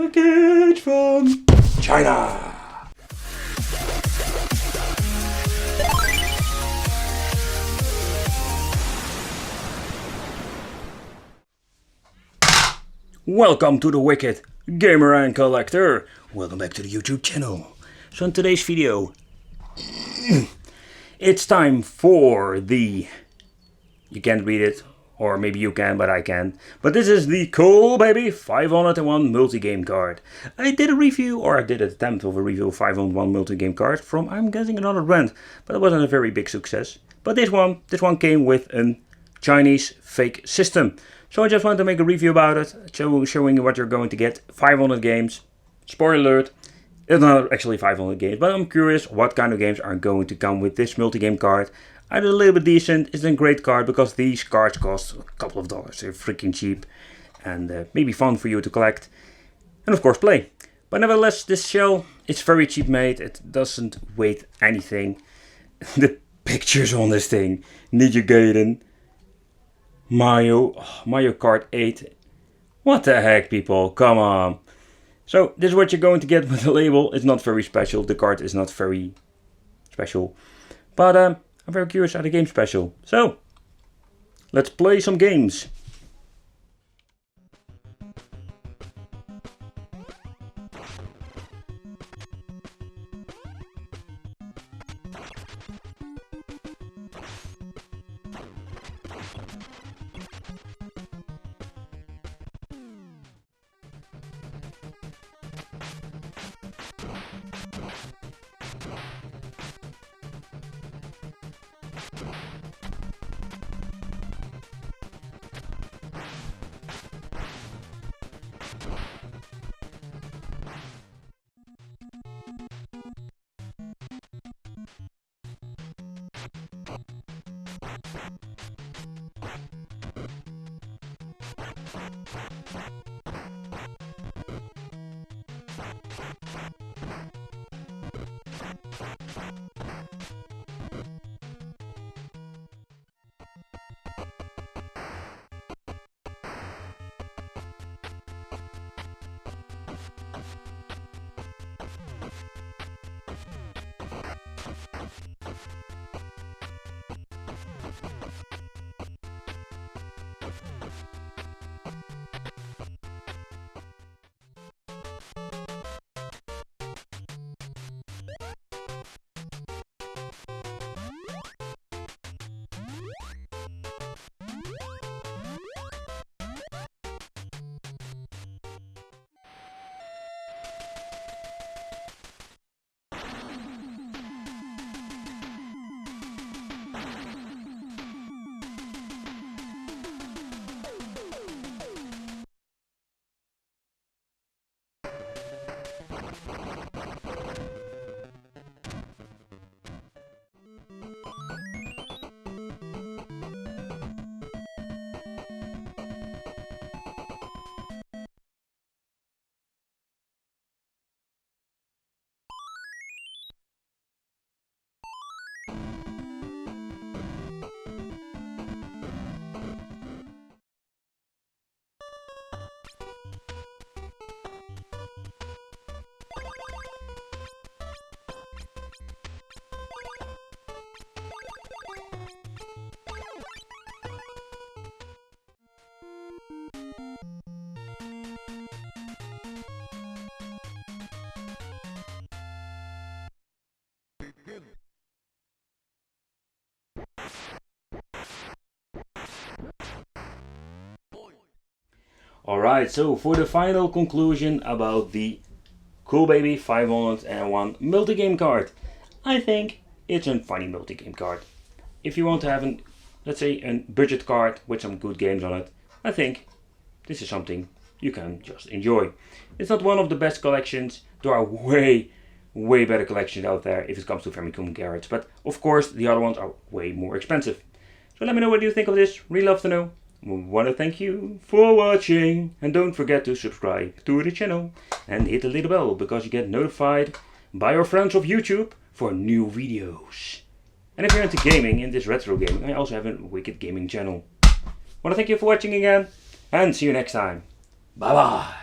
Package from China. Welcome to the Wicked Gamer and Collector. Welcome back to the YouTube channel. So in today's video, it's time for the, you can't read it, or maybe you can, but I can't. But this is the Cool Baby 501 multi-game card. I did a review, or I did an attempt of a review of 501 multi-game card from, I'm guessing, another brand. But it wasn't a very big success. But this one came with a Chinese fake system. So I just want to make a review about it, showing you what you're going to get. 500 games. Spoiler alert, it's not actually 500 games, but I'm curious what kind of games are going to come with this multi-game card. Either a little bit decent, it's a great card because these cards cost a couple of dollars. They're freaking cheap and maybe fun for you to collect. And of course play. But nevertheless, this shell is very cheap made. It doesn't weigh anything. The pictures on this thing, Ninja Gaiden. Mario Kart 8. What the heck, people? Come on. So this is what you're going to get with the label. It's not very special. The card is not very special. But I'm very curious how the game's special. So let's play some games. Alright, so for the final conclusion about the Cool Baby 501 multi-game card, I think it's a funny multi-game card. If you want to have let's say a budget card with some good games on it, I think this is something you can just enjoy. It's not one of the best collections. There are way better collections out there if it comes to Famicom cards, but of course the other ones are way more expensive. So let me know what you think of this. Really love to know. I want to thank you for watching, and don't forget to subscribe to the channel and hit the little bell because you get notified by your friends of YouTube for new videos. And if you're into gaming, in this retro gaming, I also have a Wicked Gaming channel. I want to thank you for watching again, and see you next time. Bye bye.